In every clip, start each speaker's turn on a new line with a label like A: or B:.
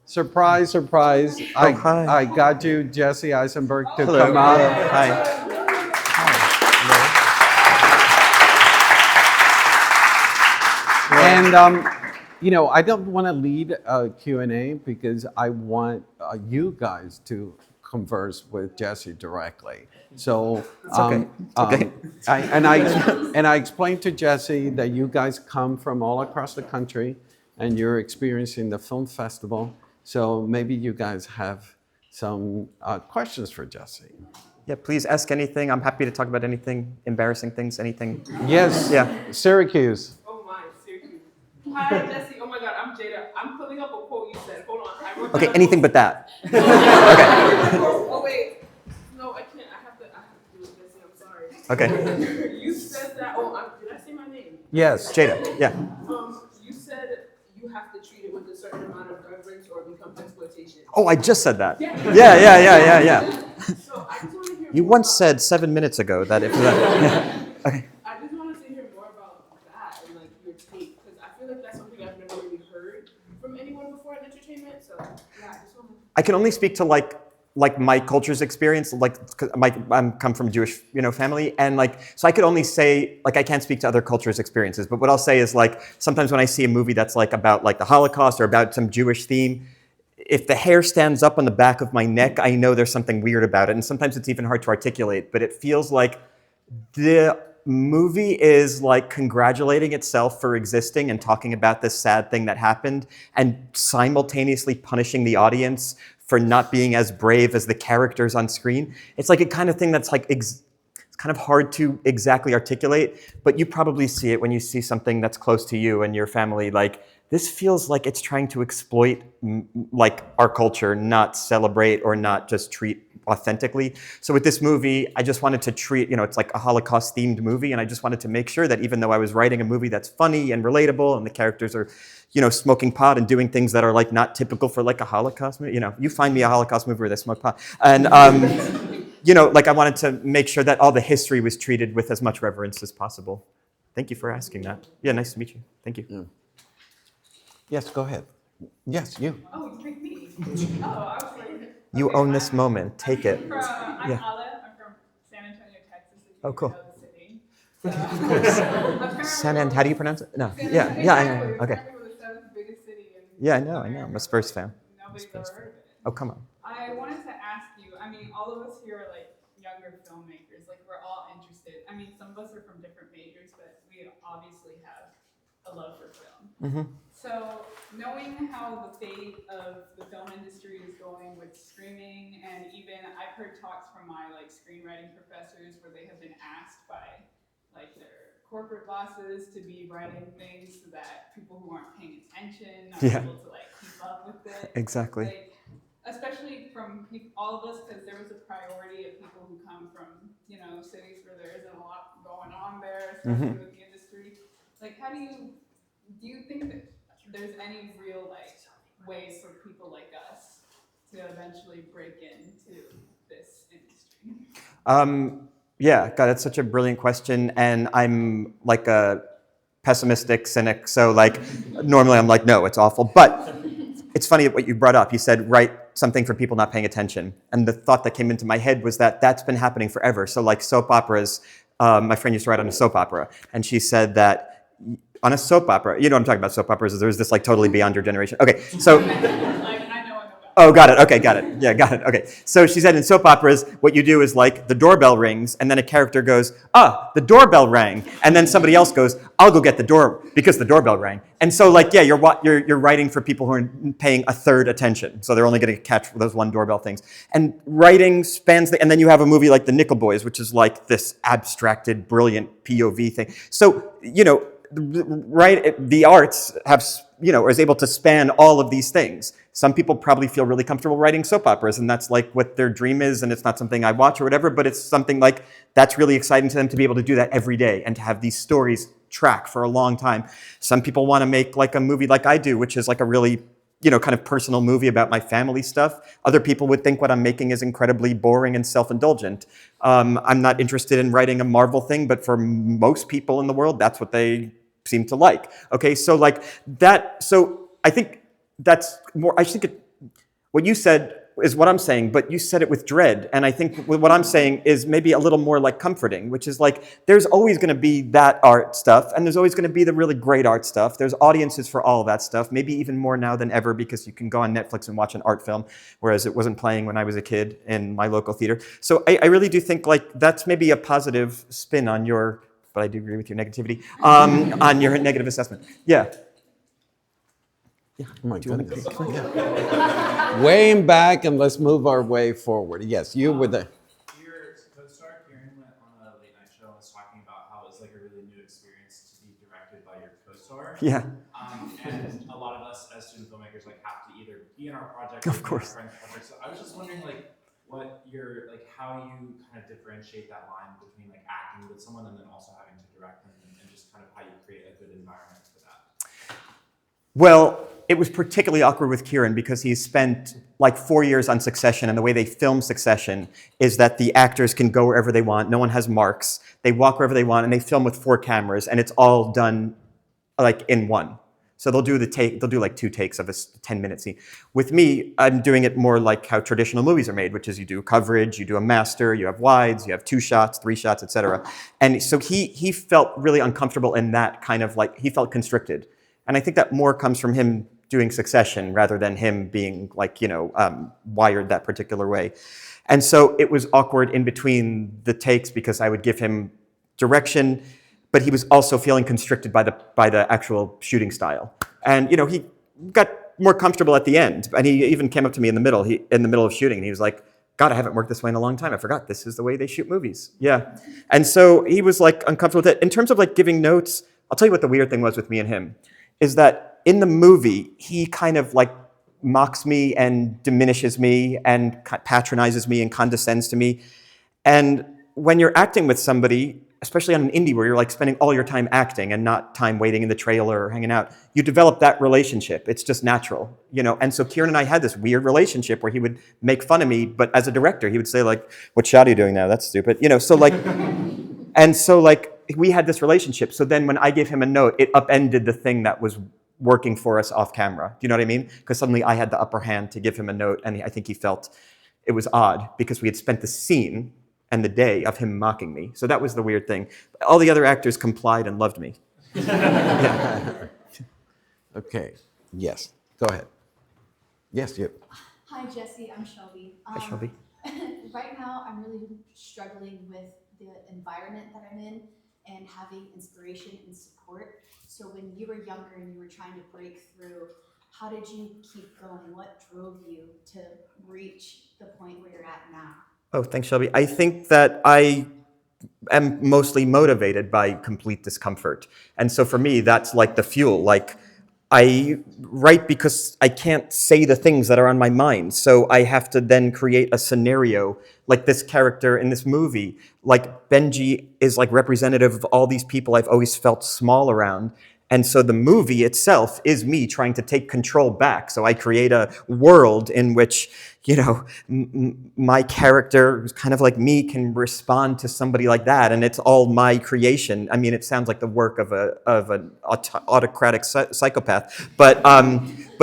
A: Surprise, surprise.
B: Hi.
A: I got you, Jesse Eisenberg, to
B: Hello.
A: come out.
B: Hi.
A: And, I don't want to lead a Q&A because I want you guys to converse with Jesse directly. So,
B: okay. Okay.
A: I explained to Jesse that you guys come from all across the country and you're experiencing the film festival. So maybe you guys have some questions for Jesse.
B: Yeah, please ask anything. I'm happy to talk about anything, embarrassing things, anything.
A: Yes.
B: Yeah.
A: Syracuse.
C: Oh my, Syracuse. Hi, Jesse. Oh my God, I'm Jada. I'm pulling up a quote you said. Hold on. I wrote
B: Okay,
C: down
B: anything but that. Okay.
C: Oh wait. No, I can't. I have to do it, Jesse. I'm sorry.
B: Okay.
C: You said that. Did I say my name?
A: Yes.
B: Jada, yeah.
C: You said you have to treat it with a certain amount of reverence or it becomes exploitation.
B: Oh, I just said that.
C: Yeah.
B: Yeah.
C: So I just want to hear.
B: You
C: more
B: once
C: about-
B: said 7 minutes ago that if Okay.
C: I just wanted to hear more about that and like your take because I feel like that's something I've never really heard from anyone before in entertainment. So yeah, I just want to.
B: I can only speak to like my culture's experience, I'm come from a Jewish, family, and so I could only say, I can't speak to other cultures' experiences, but what I'll say is sometimes when I see a movie that's about the Holocaust or about some Jewish theme, if the hair stands up on the back of my neck, I know there's something weird about it, and sometimes it's even hard to articulate, but it feels like the movie is congratulating itself for existing and talking about this sad thing that happened and simultaneously punishing the audience for not being as brave as the characters on screen. It's a kind of thing that's it's kind of hard to exactly articulate, but you probably see it when you see something that's close to you and your family. This feels like it's trying to exploit our culture, not celebrate or not just treat authentically. So with this movie, I just wanted to treat, it's like a Holocaust themed movie. And I just wanted to make sure that even though I was writing a movie that's funny and relatable and the characters are, smoking pot and doing things that are not typical for a Holocaust movie, you find me a Holocaust movie where they smoke pot. And, I wanted to make sure that all the history was treated with as much reverence as possible. Thank you for asking that. Yeah, nice to meet you. Thank you.
A: Yeah. Yes, go ahead. Yes, you.
C: Oh, you picked me. Oh, I was like.
B: You own this moment. Take it.
C: I'm
B: Yeah.
C: Ala. I'm from San Antonio, Texas. If you
B: Oh, cool.
C: know the city. So,
B: How do you pronounce it? No.
C: San
B: Yeah.
C: Antonio,
B: Yeah.
C: exactly.
B: Okay.
C: Apparently we're the seventh biggest city in
B: Yeah, I know. I'm a
C: America,
B: Spurs
C: but
B: fan.
C: Nobody's
B: Spurs
C: ever heard of it.
B: Oh, come on.
C: I wanted to ask you, all of us here are younger filmmakers, we're all interested. Some of us are from different majors, but we obviously have a love for film.
B: Mm-hmm.
C: So knowing how the fate of the film industry is going with streaming, and even I've heard talks from my screenwriting professors where they have been asked by their corporate bosses to be writing things so that people who aren't paying attention are able to keep up with it.
B: Exactly.
C: Especially from all of us, because there was a priority of people who come from cities where there isn't a lot going on there, especially with the industry. How do you think that there's any real ways for people like us to eventually break into this industry?
B: Yeah, God, that's such a brilliant question, and I'm a pessimistic cynic. So normally I'm no, it's awful, but it's funny what you brought up. You said write something for people not paying attention, and the thought that came into my head was that that's been happening forever. So soap operas. My friend used to write on a soap opera, and she said that on a soap opera, you know what I'm talking about, soap operas, there's this totally beyond your generation. Okay, so...
C: I know.
B: Oh, got it. Okay, got it. Yeah, got it. Okay. So she said in soap operas, what you do is the doorbell rings, and then a character goes, the doorbell rang. And then somebody else goes, I'll go get the door because the doorbell rang. And so yeah, you're writing for people who are paying a third attention. So they're only going to catch those one doorbell things. And writing spans and then you have a movie like The Nickel Boys, which is this abstracted, brilliant POV thing. So, the arts have, is able to span all of these things. Some people probably feel really comfortable writing soap operas, and that's what their dream is, and it's not something I watch or whatever, but it's something that's really exciting to them to be able to do that every day and to have these stories track for a long time. Some people want to make a movie like I do, which is a really, kind of personal movie about my family stuff. Other people would think what I'm making is incredibly boring and self-indulgent. I'm not interested in writing a Marvel thing, but for most people in the world, that's what they seem to like. Okay, so that, so I think that's more, I think what you said is what I'm saying, but you said it with dread. And I think what I'm saying is maybe a little more like comforting, which is like, there's always going to be that art stuff, and there's always going to be the really great art stuff. There's audiences for all that stuff, maybe even more now than ever, because you can go on Netflix and watch an art film, whereas it wasn't playing when I was a kid in my local theater. So I really do think like that's maybe a positive spin on your, but I do agree with your negativity, on your negative assessment. Yeah.
A: Oh my goodness. Way in back, and let's move our way forward. Yes, you were the.
D: Your co-star Kieran went on a late night show and was talking about how it's like a really new experience to be directed by your co-star.
B: Yeah.
D: And a lot of us as student filmmakers like have to either be in our project
B: Of
D: or be in
B: course.
D: our friend's project. So I was just wondering like what your like how you kind of differentiate that line between like acting with someone and then also having to direct them and just kind of how you create a good environment for that.
B: Well, it was particularly awkward with Kieran because he's spent like 4 years on Succession, and the way they film Succession is that the actors can go wherever they want. No one has marks. They walk wherever they want, and they film with 4 cameras, and it's all done like in one. So they'll do like 2 takes of a 10-minute scene. With me, I'm doing it more like how traditional movies are made, which is you do coverage, you do a master, you have wides, you have 2 shots, 3 shots, etc. And so he felt really uncomfortable in that kind of like, he felt constricted. And I think that more comes from him doing Succession rather than him being like, wired that particular way. And so it was awkward in between the takes because I would give him direction, but he was also feeling constricted by the actual shooting style. And he got more comfortable at the end. And he even came up to me in the middle of shooting, and he was like, God, I haven't worked this way in a long time. I forgot this is the way they shoot movies. Yeah. And so he was like uncomfortable with it. In terms of like giving notes, I'll tell you what the weird thing was with me and him, is that in the movie, he kind of like mocks me and diminishes me and patronizes me and condescends to me. And when you're acting with somebody, especially on an indie where you're like spending all your time acting and not time waiting in the trailer or hanging out, you develop that relationship. It's just natural, And so Kieran and I had this weird relationship where he would make fun of me, but as a director, he would say like, "What shot are you doing now? That's stupid." So like, and so like we had this relationship. So then when I gave him a note, it upended the thing that was working for us off camera. Do you know what I mean? Because suddenly I had the upper hand to give him a note, and I think he felt it was odd because we had spent the scene and the day of him mocking me. So that was the weird thing. All the other actors complied and loved me. Yeah.
A: Okay. Yes. Go ahead. Yes, you.
E: Hi, Jesse. I'm Shelby.
B: Hi, Shelby.
E: Right now, I'm really struggling with the environment that I'm in and having inspiration and support. So when you were younger and you were trying to break through, how did you keep going? What drove you to reach the point where you're at now?
B: Oh, thanks, Shelby. I think that I am mostly motivated by complete discomfort. And so for me, that's like the fuel. Like, I write because I can't say the things that are on my mind. So I have to then create a scenario like this character in this movie. Like Benji is like representative of all these people I've always felt small around. And so the movie itself is me trying to take control back. So I create a world in which, my character, who's kind of like me, can respond to somebody like that. And it's all my creation. I mean, it sounds like the work of an autocratic psychopath. But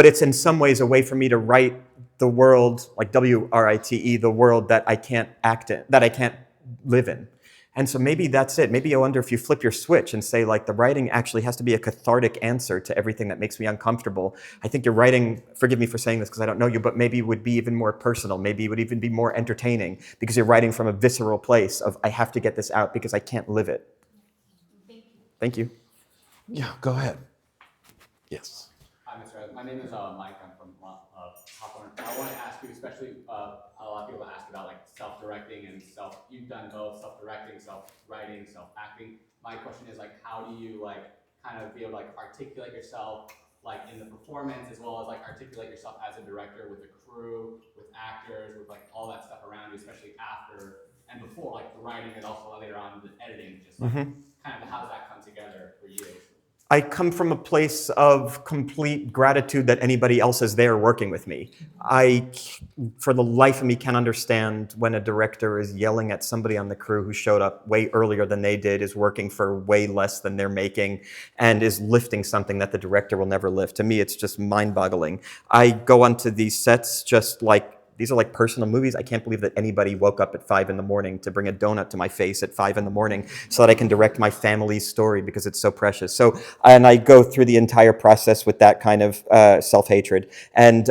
B: it's in some ways a way for me to write the world, like WRITE, the world that I can't act in, that I can't live in. And so maybe that's it. Maybe I wonder if you flip your switch and say, like, the writing actually has to be a cathartic answer to everything that makes me uncomfortable. I think your writing, forgive me for saying this because I don't know you, but maybe would be even more personal. Maybe it would even be more entertaining because you're writing from a visceral place of, I have to get this out because I can't live it.
E: Thank you.
B: Thank you.
A: Yeah, go ahead. Yes.
F: Hi, Mr. Ed. My name is Mike. I'm from Hawthorne. I want to ask you, especially a lot of people ask about like self-directing and you've done both self-directing, self-writing, self-acting. My question is like, how do you like kind of be able to like articulate yourself like in the performance as well as like articulate yourself as a director with the crew, with actors, with like all that stuff around you, especially after and before like the writing and also later on the editing, just like, kind of how does that come together for you?
B: I come from a place of complete gratitude that anybody else is there working with me. For the life of me, can't understand when a director is yelling at somebody on the crew who showed up way earlier than they did, is working for way less than they're making, and is lifting something that the director will never lift. To me, it's just mind-boggling. I go onto these sets just like, these are like personal movies. I can't believe that anybody woke up at 5 a.m. to bring a donut to my face at 5 a.m. so that I can direct my family's story because it's so precious. So, and I go through the entire process with that kind of self-hatred. And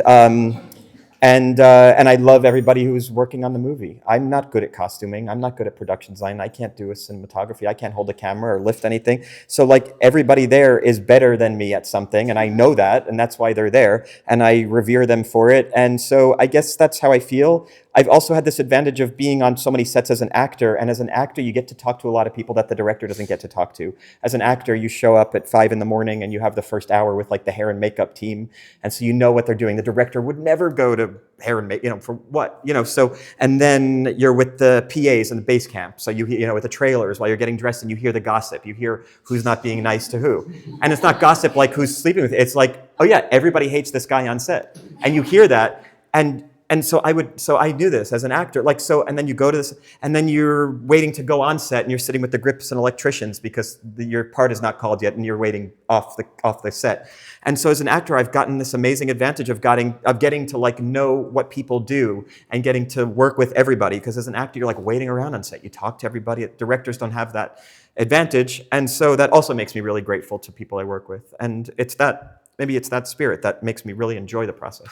B: I love everybody who's working on the movie. I'm not good at costuming. I'm not good at production design. I can't do a cinematography. I can't hold a camera or lift anything. So like everybody there is better than me at something, and I know that, and that's why they're there, and I revere them for it. And so I guess that's how I feel. I've also had this advantage of being on so many sets as an actor, and as an actor, you get to talk to a lot of people that the director doesn't get to talk to. As an actor, you show up at 5 a.m. and you have the first hour with like the hair and makeup team, and so you know what they're doing. The director would never go to hair and makeup, for what, so, and then you're with the PAs and the base camp, so with the trailers while you're getting dressed, and you hear the gossip, you hear who's not being nice to who, and it's not gossip like who's sleeping with, it's like, oh yeah, everybody hates this guy on set, and you hear that, and so I do this as an actor, and then you go to this, and then you're waiting to go on set, and you're sitting with the grips and electricians because your part is not called yet, and you're waiting off the set. And so as an actor, I've gotten this amazing advantage of getting to know what people do and getting to work with everybody. Because as an actor, you're waiting around on set. You talk to everybody. Directors don't have that advantage, and so that also makes me really grateful to people I work with. And maybe it's that spirit that makes me really enjoy the process.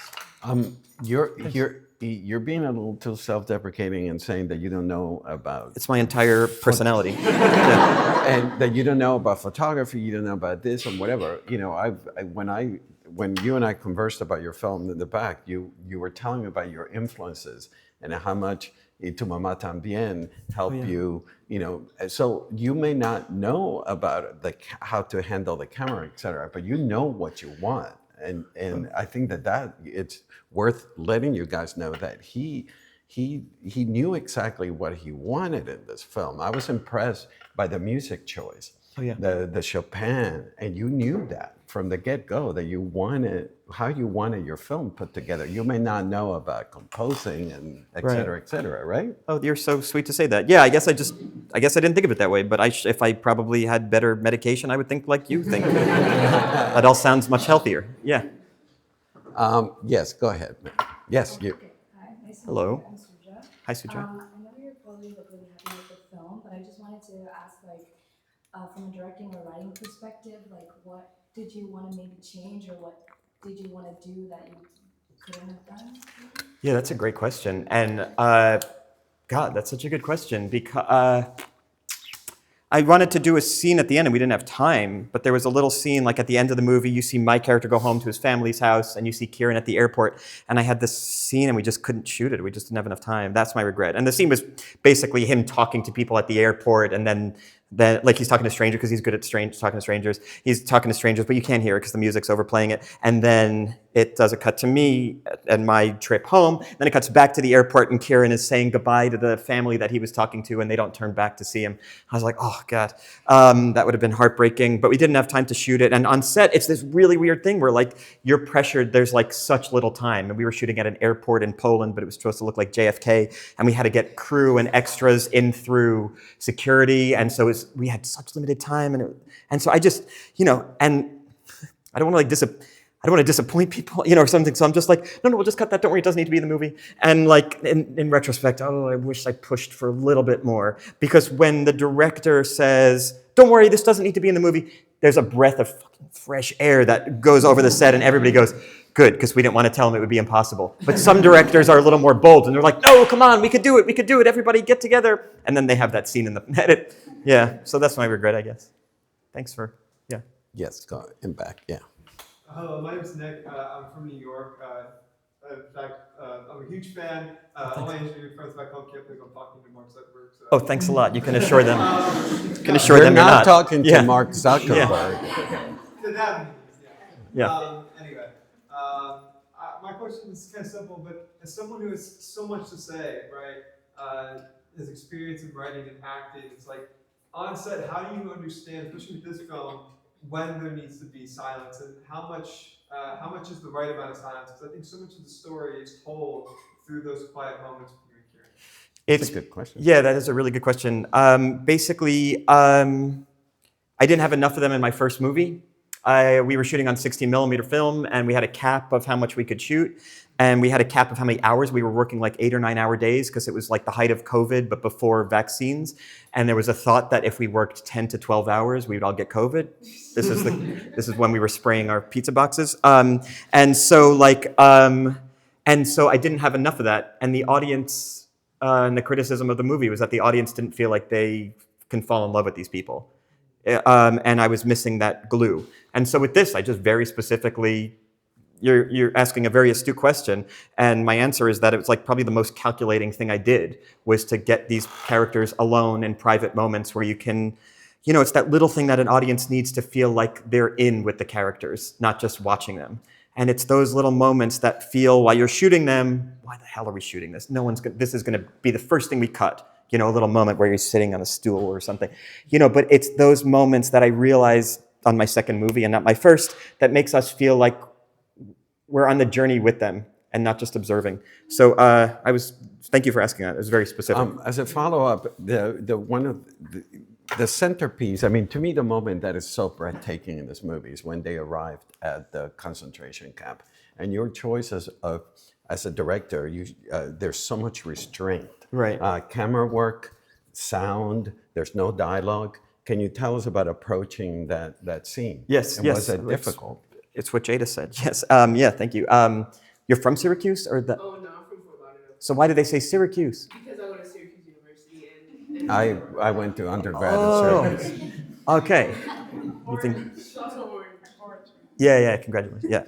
A: You're being a little too self-deprecating and saying that you don't know about.
B: It's my entire personality.
A: And that you don't know about photography, you don't know about this and whatever. When you and I conversed about your film in the back, you were telling me about your influences and how much Y Tu Mamá También helped you. So you may not know about how to handle the camera, et cetera, but you know what you want. And I think that it's worth letting you guys know that he knew exactly what he wanted in this film. I was impressed by the music choice, the Chopin, and you knew that from the get-go that you wanted how you wanted your film put together. You may not know about composing and et cetera, right?
B: Oh, you're so sweet to say that. Yeah, I guess I didn't think of it that way, but if I probably had better medication, I would think like you think. That all sounds much healthier. Yeah.
A: Yes, go ahead. Yes, you.
G: Okay. Hi, nice to
B: Hello.
G: meet you. I'm Suja.
B: Hi, Suja.
G: I know you're probably really happy with the film, but I just wanted to ask, from a directing or writing perspective, what did you want to maybe change, or what did you want to do that you couldn't have done?
B: Yeah, that's a great question. And God, that's such a good question, because I wanted to do a scene at the end and we didn't have time, but there was a little scene at the end of the movie, you see my character go home to his family's house and you see Kieran at the airport, and I had this scene and we just couldn't shoot it. We just didn't have enough time. That's my regret. And the scene was basically him talking to people at the airport, and then he's talking to strangers because he's good at talking to strangers. He's talking to strangers, but you can't hear it because the music's overplaying it. And then it does a cut to me and my trip home. Then it cuts back to the airport and Kieran is saying goodbye to the family that he was talking to, and they don't turn back to see him. I was like, oh God, that would have been heartbreaking, but we didn't have time to shoot it. And on set, it's this really weird thing where you're pressured. There's such little time. And we were shooting at an airport in Poland, but it was supposed to look like JFK. And we had to get crew and extras in through security. And so we had such limited time, and so I just, and I don't want to disappoint people, or something. So I'm just no, we'll just cut that. Don't worry, it doesn't need to be in the movie. And in retrospect, I wish I pushed for a little bit more, because when the director says, "Don't worry, this doesn't need to be in the movie," there's a breath of fucking fresh air that goes over the set, and everybody goes, good, because we didn't want to tell them it would be impossible. But some directors are a little more bold, and they're like, no, come on, we could do it, everybody get together. And then they have that scene in the edit. Yeah, so that's my regret, I guess. Thanks for, yeah.
A: Yes, go in back, yeah.
H: Hello, my name is Nick. I'm from New York. In fact, I'm a huge fan. All my engineering friends back home can't believe I'm talking to Mark Zuckerberg. So.
B: Oh, thanks a lot. You can assure them.
A: You're not talking to Mark Zuckerberg.
H: To them,
B: yeah.
H: Anyway, my question is kind of simple, but as someone who has so much to say, right, his experience in writing and acting, it's on set, how do you understand, especially with this film, when there needs to be silence and how much is the right amount of silence? Because I think so much of the story is told through those quiet moments with you and Kieran.
A: It's a good question.
B: Yeah, that is a really good question. Basically, I didn't have enough of them in my first movie. We were shooting on 16mm film, and we had a cap of how much we could shoot, and we had a cap of how many hours. We were working like 8 or 9 hour days because it was like the height of COVID, but before vaccines. And there was a thought that if we worked 10 to 12 hours, we would all get COVID. This is when we were spraying our pizza boxes. And so I didn't have enough of that. And the audience, and the criticism of the movie was that the audience didn't feel like they can fall in love with these people. And I was missing that glue. And so with this, I just very specifically, you're asking a very astute question, and my answer is that it was like probably the most calculating thing I did was to get these characters alone in private moments where you can, it's that little thing that an audience needs to feel like they're in with the characters, not just watching them. And it's those little moments that feel while you're shooting them, why the hell are we shooting this? This is gonna be the first thing we cut. A little moment where you're sitting on a stool or something, but it's those moments that I realized on my second movie and not my first that makes us feel like we're on the journey with them and not just observing. So thank you for asking that. It was very specific.
A: As a follow-up, the centerpiece, I mean, to me, the moment that is so breathtaking in this movie is when they arrived at the concentration camp. And your choice as a director, there's so much restraint.
B: Right.
A: Camera work, sound, there's no dialogue. Can you tell us about approaching that scene?
B: Yes,
A: and
B: yes.
A: Was it difficult?
B: It's what Jada said. Yes. Yeah, thank you. You're from Syracuse?
I: Oh, no, I'm from Fort Lauderdale.
B: So why do they say Syracuse?
I: Because I went to Syracuse University and
A: I went to undergrad at Syracuse.
B: Okay. You think? Yeah, congratulations. Yeah.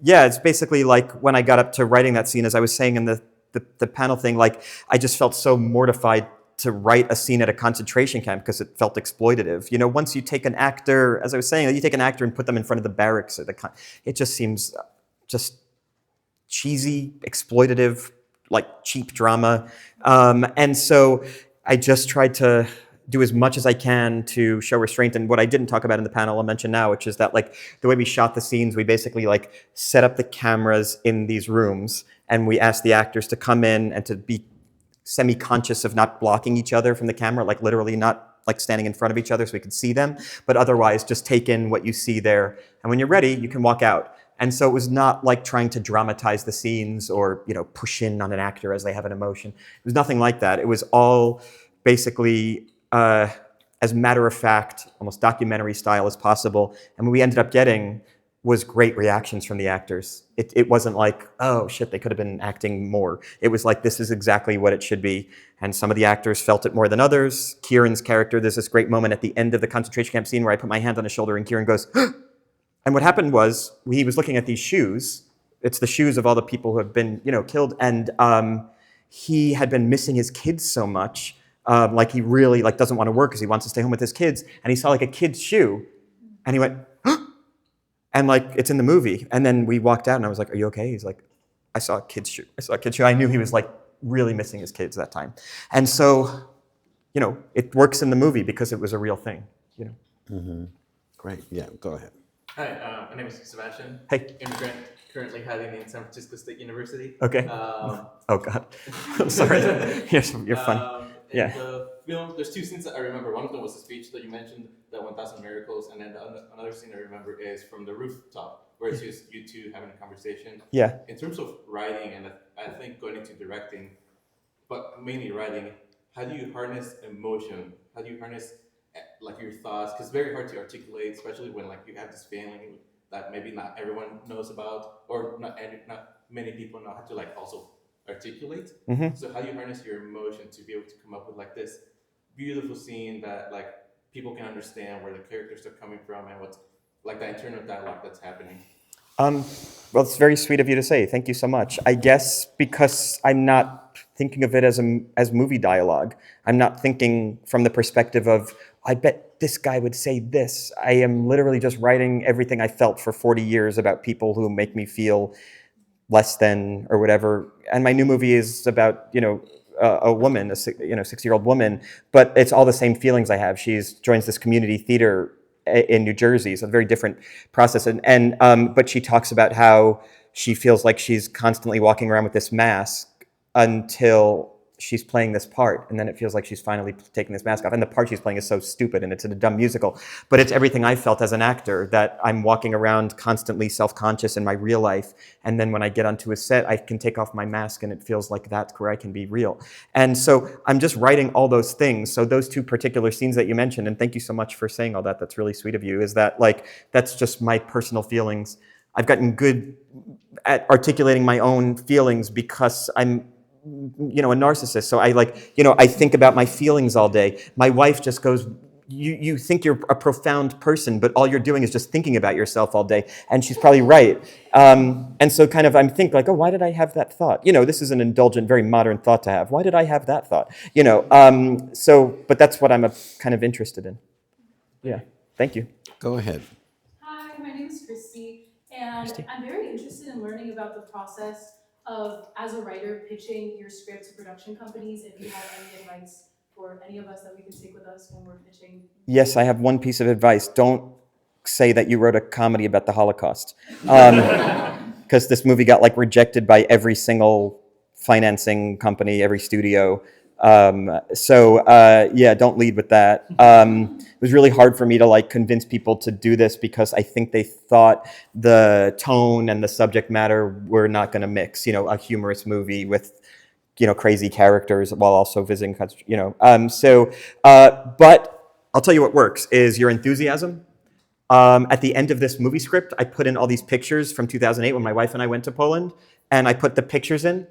B: Yeah, it's basically like when I got up to writing that scene, as I was saying in the panel thing, like I just felt so mortified to write a scene at a concentration camp because it felt exploitative. Once you take an actor, as I was saying, you take an actor and put them in front of the barracks, or it just seems just cheesy, exploitative, like cheap drama. And so I just tried to do as much as I can to show restraint. And what I didn't talk about in the panel, I'll mention now, which is that like the way we shot the scenes, we basically like set up the cameras in these rooms, and we asked the actors to come in and to be semi-conscious of not blocking each other from the camera, like literally not like standing in front of each other so we could see them, but otherwise just take in what you see there. And when you're ready, you can walk out. And so it was not like trying to dramatize the scenes or, push in on an actor as they have an emotion. It was nothing like that. It was all basically as matter of fact, almost documentary style as possible. And what we ended up getting was great reactions from the actors. It wasn't like, oh shit, they could have been acting more. It was like, this is exactly what it should be. And some of the actors felt it more than others. Kieran's character, there's this great moment at the end of the concentration camp scene where I put my hand on his shoulder and Kieran goes, and what happened was, he was looking at these shoes. It's the shoes of all the people who have been, killed. And he had been missing his kids so much. Like he really doesn't want to work because he wants to stay home with his kids. And he saw like a kid's shoe and he went, and like, it's in the movie. And then we walked out and I was like, are you okay? He's like, I saw a kid's shoe. I knew he was like really missing his kids that time. And so, it works in the movie because it was a real thing,
A: Mm-hmm. Great. Yeah, go ahead.
J: Hi, my name is Sebastian.
B: Hey.
J: Immigrant, currently hiding in San Francisco State University.
B: Okay. Oh God. I'm sorry. You're fun.
J: In the film, there's two scenes that I remember. One of them was the speech that you mentioned, the 1,000 Miracles, and then another scene I remember is from the rooftop, where it's just you two having a conversation.
B: Yeah.
J: In terms of writing, and I think going into directing, but mainly writing, how do you harness emotion? How do you harness like your thoughts? Because it's very hard to articulate, especially when like you have this feeling that maybe not everyone knows about, or not many people know how to like also articulate.
B: Mm-hmm.
J: So how do you harness your emotion to be able to come up with like this beautiful scene that like people can understand where the characters are coming from and what's like the internal dialogue that's happening?
B: Well, it's very sweet of you to say. Thank you so much. I guess because I'm not thinking of it as movie dialogue. I'm not thinking from the perspective of, I bet this guy would say this. I am literally just writing everything I felt for 40 years about people who make me feel less than or whatever. And my new movie is about, a woman, a 60-year-old woman, but it's all the same feelings I have. She's joins this community theater in New Jersey, so a very different process. But she talks about how she feels like she's constantly walking around with this mask until she's playing this part, and then it feels like she's finally taking this mask off. And the part she's playing is so stupid, and it's in a dumb musical. But it's everything I felt as an actor, that I'm walking around constantly self-conscious in my real life. And then when I get onto a set, I can take off my mask, and it feels like that's where I can be real. And so I'm just writing all those things. So those two particular scenes that you mentioned, and thank you so much for saying all that, that's really sweet of you, is that like, that's just my personal feelings. I've gotten good at articulating my own feelings because I'm a narcissist. So I think about my feelings all day. My wife just goes, you think you're a profound person, but all you're doing is just thinking about yourself all day. And she's probably right. And so kind of I'm thinking like, oh, why did I have that thought? This is an indulgent, very modern thought to have. Why did I have that thought? But that's what I'm kind of interested in. Yeah. Thank you.
A: Go ahead.
K: Hi, my name is Christy, and I'm very interested in learning about the process of, as a writer, pitching your script to production companies. If you have any advice for any of us that we can take with us when we're pitching.
B: Yes, I have one piece of advice. Don't say that you wrote a comedy about the Holocaust. Because this movie got rejected by every single financing company, every studio. Don't lead with that. It was really hard for me to convince people to do this because I think they thought the tone and the subject matter were not going to mix. A humorous movie with crazy characters while also visiting countries. But I'll tell you what works is your enthusiasm. At the end of this movie script, I put in all these pictures from 2008 when my wife and I went to Poland, and I put the pictures in.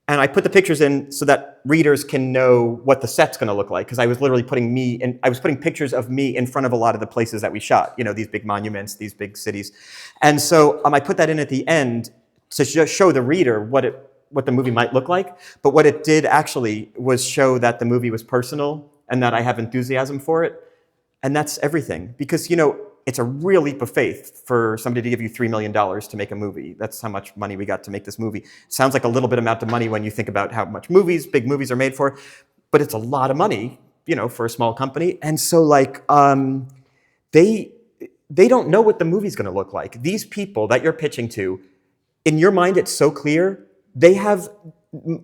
B: And I put the pictures in so that readers can know what the set's going to look like, because I was literally putting pictures of me in front of a lot of the places that we shot, these big monuments, these big cities. And so I put that in at the end to just show the reader what the movie might look like. But what it did actually was show that the movie was personal and that I have enthusiasm for it. And that's everything, because, it's a real leap of faith for somebody to give you $3 million to make a movie. That's how much money we got to make this movie. Sounds like a little bit amount of money when you think about how much big movies are made for, but it's a lot of money, for a small company. And so they don't know what the movie's going to look like. These people that you're pitching to, in your mind, it's so clear, they have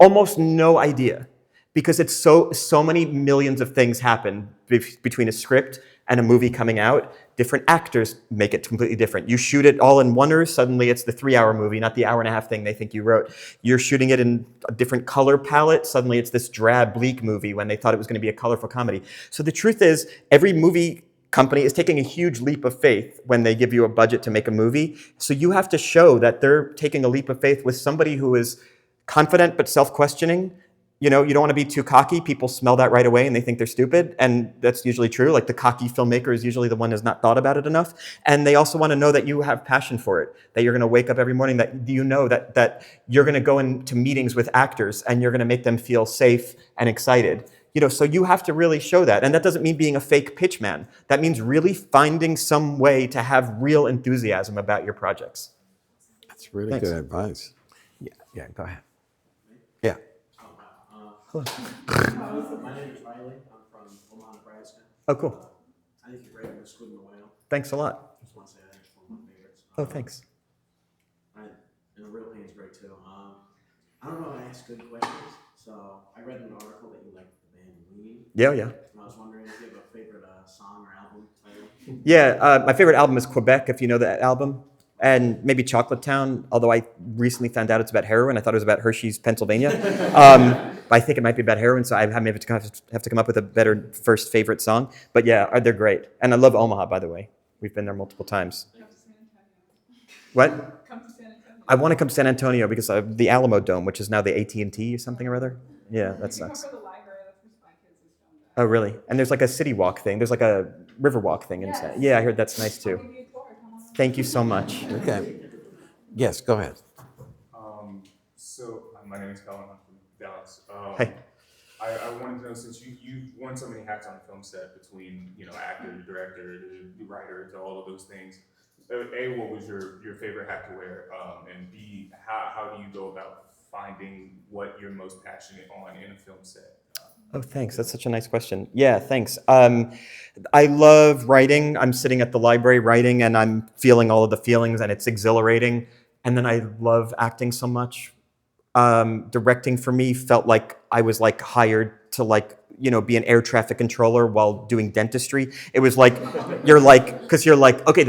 B: almost no idea, because it's so many millions of things happen between a script and a movie coming out. Different actors make it completely different. You shoot it all in wonders, suddenly it's the 3-hour movie, not the hour-and-a-half thing they think you wrote. You're shooting it in a different color palette, suddenly it's this drab, bleak movie when they thought it was going to be a colorful comedy. So the truth is, every movie company is taking a huge leap of faith when they give you a budget to make a movie. So you have to show that they're taking a leap of faith with somebody who is confident but self-questioning. You don't want to be too cocky. People smell that right away and they think they're stupid. And that's usually true. The cocky filmmaker is usually the one who's not thought about it enough. And they also want to know that you have passion for it, that you're going to wake up every morning, that that you're going to go into meetings with actors and you're going to make them feel safe and excited. So you have to really show that. And that doesn't mean being a fake pitch man. That means really finding some way to have real enthusiasm about your projects.
A: That's really
B: Thanks.
A: good advice. Yeah, go ahead. Yeah.
L: My name is Riley. I'm from Omaha, Nebraska.
B: Oh, cool.
L: I think you're great. Miss Good and the Whale.
B: Thanks a lot.
L: Just want to say I think it's one of my favorites.
B: Oh, thanks.
L: And The Real Pain is great too. I don't know how to ask good questions, so I read in an article that you like the band Weed.
B: Yeah.
L: And I was wondering if you have a favorite song or album title.
B: Yeah, my favorite album is Quebec, if you know that album. And maybe Chocolate Town, although I recently found out it's about heroin. I thought it was about Hershey's, Pennsylvania. I think it might be about heroin, so I may have to come up with a better first favorite song. But yeah, they're great. And I love Omaha, by the way. We've been there multiple times.
C: Come to San Antonio.
B: What?
C: Come to San Antonio.
B: I want to come to San Antonio because of the Alamo Dome, which is now the AT&T or something or other. Yeah, that sucks.
C: Come for the library. That's where my kids is filmed
B: Oh, really? And there's a city walk thing. There's a river walk thing.
C: Yes.
B: Yeah, I heard that's nice
C: I'll
B: too.
C: give you a tour. Come on.
B: Thank you so much.
A: Okay. Yes, go ahead.
M: My name is Colin. I'm from Dallas.
B: Hey.
M: I wanted to know, since you've worn so many hats on the film set, between actor, director, the writer, to all of those things. A, what was your favorite hat to wear, and B, how do you go about finding what you're most passionate on in a film set?
B: Oh, thanks. That's such a nice question. Yeah, thanks. I love writing. I'm sitting at the library writing, and I'm feeling all of the feelings, and it's exhilarating. And then I love acting so much. Directing for me felt like I was like hired to like, you know, be an air traffic controller while doing dentistry. It was like, because you're like, okay,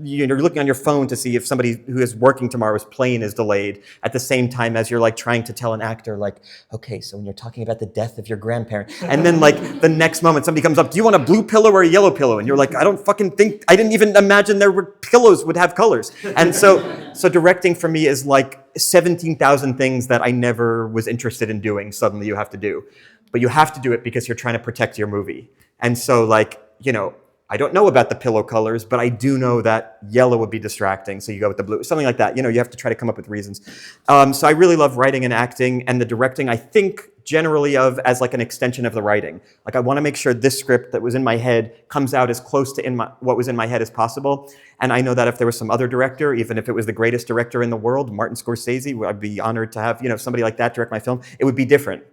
B: you're looking on your phone to see if somebody who is working tomorrow's plane is delayed at the same time as you're like trying to tell an actor like, okay, so when you're talking about the death of your grandparent, and then like the next moment somebody comes up, do you want a blue pillow or a yellow pillow? And you're like, I didn't even imagine there were pillows would have colors. And so directing for me is like 17,000 things that I never was interested in doing, suddenly you have to do. But you have to do it because you're trying to protect your movie. And so like, you know, I don't know about the pillow colors, but I do know that yellow would be distracting, so you go with the blue, something like that. You know, you have to try to come up with reasons. So I really love writing and acting, and the directing I think generally of as like an extension of the writing. Like I want to make sure this script that was in my head comes out as close to what was in my head as possible. And I know that if there was some other director, even if it was the greatest director in the world, Martin Scorsese, I'd be honored to have, you know, somebody like that direct my film. It would be different.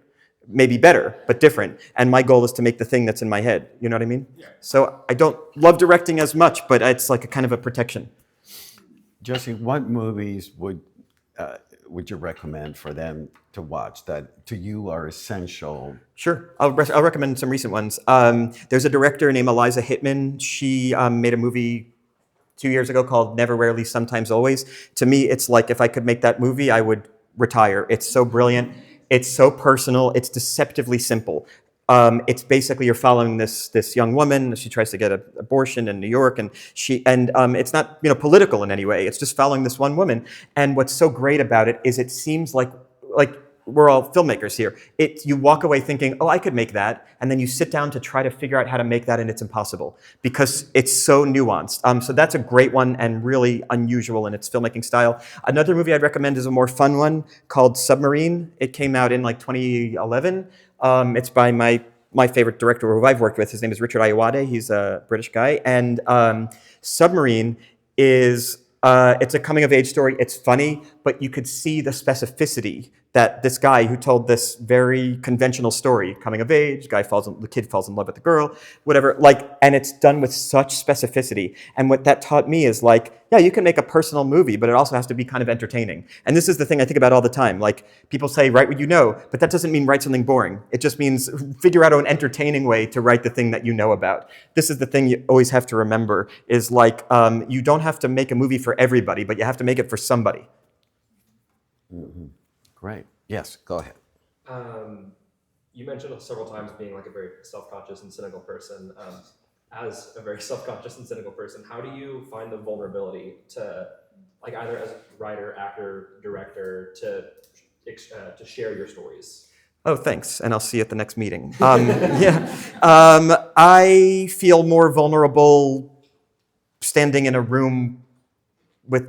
B: Maybe better, but different. And my goal is to make the thing that's in my head. You know what I mean? Yeah. So I don't love directing as much, but it's like a kind of a protection.
A: Jesse, what movies would you recommend for them to watch that to you are essential?
B: Sure, I'll recommend some recent ones. There's a director named Eliza Hittman. She made a movie 2 years ago called Never, Rarely, Sometimes, Always. To me, it's like if I could make that movie, I would retire. It's so brilliant. It's so personal. It's deceptively simple. It's basically you're following this young woman. She tries to get an abortion in New York, and it's not, you know, political in any way. It's just following this one woman. And what's so great about it is it seems like we're all filmmakers here. You walk away thinking, oh, I could make that, and then you sit down to try to figure out how to make that, and it's impossible because it's so nuanced. So that's a great one and really unusual in its filmmaking style. Another movie I'd recommend is a more fun one called Submarine. It came out in like 2011. It's by my favorite director who I've worked with. His name is Richard Ayoade. He's a British guy, and Submarine is it's a coming of age story. It's funny, but you could see the specificity that this guy who told this very conventional story, coming of age, the kid falls in love with the girl, whatever, like, and it's done with such specificity. And what that taught me is like, yeah, you can make a personal movie, but it also has to be kind of entertaining. And this is the thing I think about all the time. Like, people say, write what you know, but that doesn't mean write something boring. It just means figure out an entertaining way to write the thing that you know about. This is the thing you always have to remember is like, you don't have to make a movie for everybody, but you have to make it for somebody.
A: Mm-hmm. Great. Yes, go ahead.
N: You mentioned several times being like a very self-conscious and cynical person. As a very self-conscious and cynical person, how do you find the vulnerability to, like, either as a writer, actor, director, to share your stories?
B: Oh, thanks, and I'll see you at the next meeting. I feel more vulnerable standing in a room with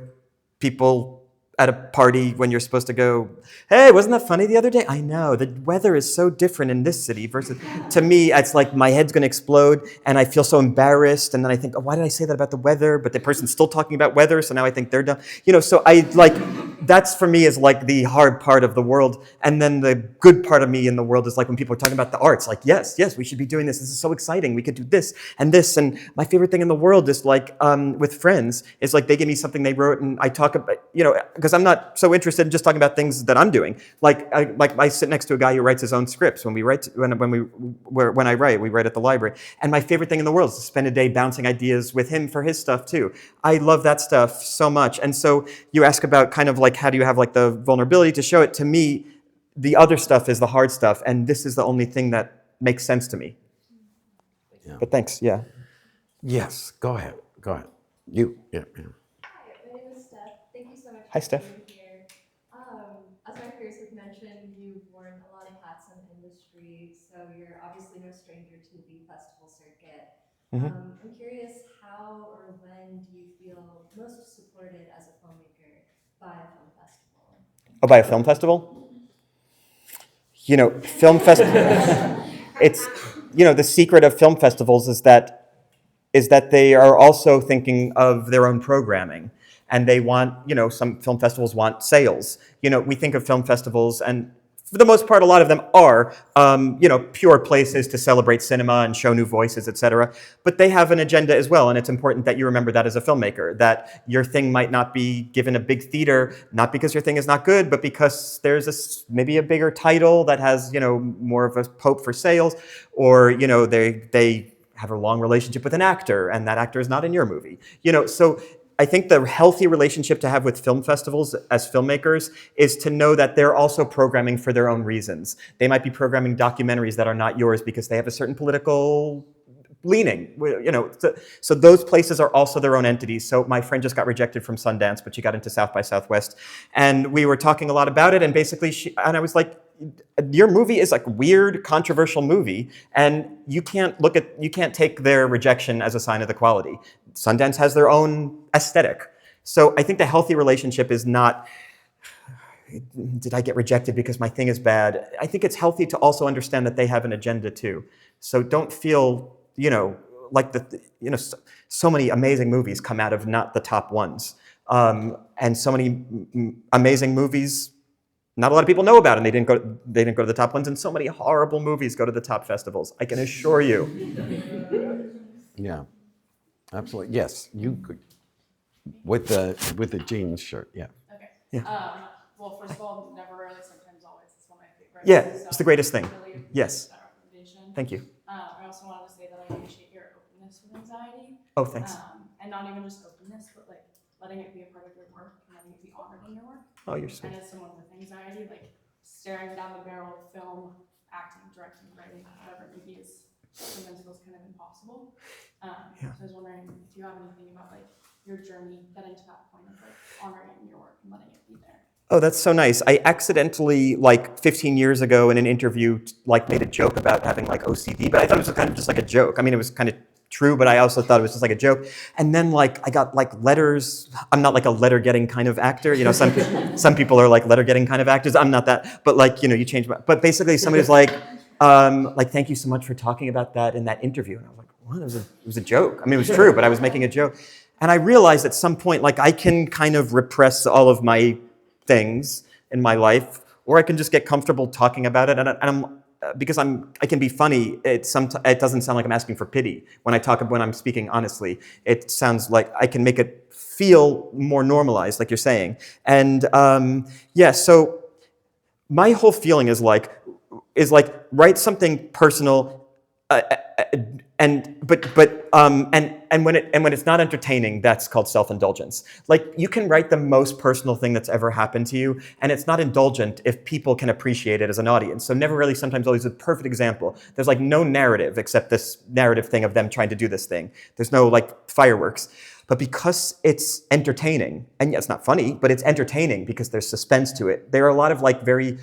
B: people at a party when you're supposed to go, hey, wasn't that funny the other day? I know, the weather is so different in this city versus, to me, it's like my head's gonna explode and I feel so embarrassed and then I think, oh, why did I say that about the weather? But the person's still talking about weather, so now I think they're dumb. You know, so that's for me is like the hard part of the world. And then the good part of me in the world is like when people are talking about the arts, like, yes, we should be doing this. This is so exciting. We could do this and this. And my favorite thing in the world is like, with friends, is like they give me something they wrote and I talk about, you know, because I'm not so interested in just talking about things that I'm doing. Like I sit next to a guy who writes his own scripts. When I write, we write at the library. And my favorite thing in the world is to spend a day bouncing ideas with him for his stuff too. I love that stuff so much. And so you ask about kind of like, how do you have like the vulnerability to show it? To me, the other stuff is the hard stuff. And this is the only thing that makes sense to me. Yeah. But thanks, yeah.
A: Yes, go ahead. You, yeah.
G: Hi, my name is Steph. Thank you so much
B: Hi,
G: for
B: Steph.
G: being here. As my peers have mentioned, you've worn a lot of hats in the industry, so you're obviously no stranger to the festival circuit.
B: Mm-hmm.
G: I'm curious, how or when do you feel most supported as a filmmaker by a film festival?
B: Oh, by a film festival? You know, film festival. It's, you know, the secret of film festivals is that they are also thinking of their own programming. and they want, some film festivals want sales. We think of film festivals, and for the most part, a lot of them are, pure places to celebrate cinema and show new voices, etc. But they have an agenda as well, and it's important that you remember that as a filmmaker, that your thing might not be given a big theater, not because your thing is not good, but because there's maybe a bigger title that has, more of a hope for sales, or, they have a long relationship with an actor, and that actor is not in your movie. So I think the healthy relationship to have with film festivals as filmmakers is to know that they're also programming for their own reasons. They might be programming documentaries that are not yours because they have a certain political leaning. So those places are also their own entities. So my friend just got rejected from Sundance, but she got into South by Southwest, and we were talking a lot about it. And basically, I was like, your movie is like a weird, controversial movie, and you can't take their rejection as a sign of the quality. Sundance has their own aesthetic. So I think the healthy relationship is not, did I get rejected because my thing is bad? I think it's healthy to also understand that they have an agenda too. So don't feel, like so many amazing movies come out of not the top ones. And so many amazing movies not a lot of people know about, and they didn't go to the top ones, and so many horrible movies go to the top festivals. I can assure you.
A: Yeah, absolutely. Yes, you could with the jeans shirt. Yeah.
K: Okay.
B: Yeah.
K: Well, first of all, never rarely, sometimes always. It's one of my favorites.
B: Yeah, it's the greatest thing.
K: Really appreciate
B: Yes.
K: that recommendation.
B: Thank you.
K: I also wanted to say that I appreciate your openness with anxiety.
B: Oh, thanks.
K: And not even just openness, but like letting it be a part of your work and letting it be honored in your work.
B: Oh, you're sweet.
K: And as someone with anxiety, like staring down the barrel of film, acting, directing, writing, whatever it may be, is sometimes feels kind of impossible. So I was wondering if you have anything about like your journey getting to that point of like honoring your work and letting it be there.
B: Oh, that's so nice. I accidentally, like 15 years ago in an interview, like made a joke about having like OCD, but I thought it was kind of just like a joke. I mean, it was kind of true, but I also thought it was just like a joke. And then like I got like letters. I'm not like a letter getting kind of actor. Some people are like letter getting kind of actors. I'm not that, but like, you change. But basically somebody's like, thank you so much for talking about that in that interview. And I was like, what? It was a joke. I mean, it was true, but I was making a joke. And I realized at some point, like I can kind of repress all of my things in my life, or I can just get comfortable talking about it. Because I can be funny. It doesn't sound like I'm asking for pity when I'm speaking honestly. It sounds like I can make it feel more normalized, like you're saying. And so my whole feeling is like write something personal, and when it's not entertaining, that's called self-indulgence. Like you can write the most personal thing that's ever happened to you, and it's not indulgent if people can appreciate it as an audience. So never really, sometimes always a perfect example. There's like no narrative except this narrative thing of them trying to do this thing. There's no like fireworks. But because it's entertaining, and yeah, it's not funny, but it's entertaining because there's suspense to it. There are a lot of like very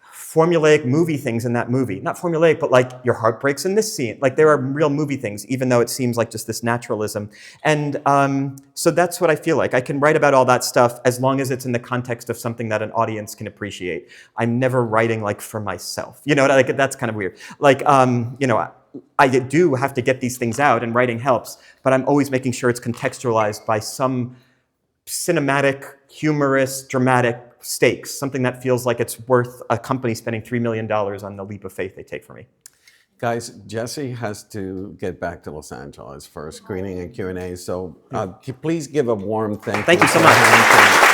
B: formulaic movie things in that movie. Not formulaic, but like your heart breaks in this scene. Like there are real movie things, even though it seems like just this naturalism. And so that's what I feel like. I can write about all that stuff as long as it's in the context of something that an audience can appreciate. I'm never writing like for myself. Like that's kind of weird. Like, I do have to get these things out, and writing helps, but I'm always making sure it's contextualized by some cinematic, humorous, dramatic stakes, something that feels like it's worth a company spending $3 million on the leap of faith they take for me.
A: Guys, Jesse has to get back to Los Angeles for a screening and Q&A, so please give a warm thank you.
B: Thank you so much.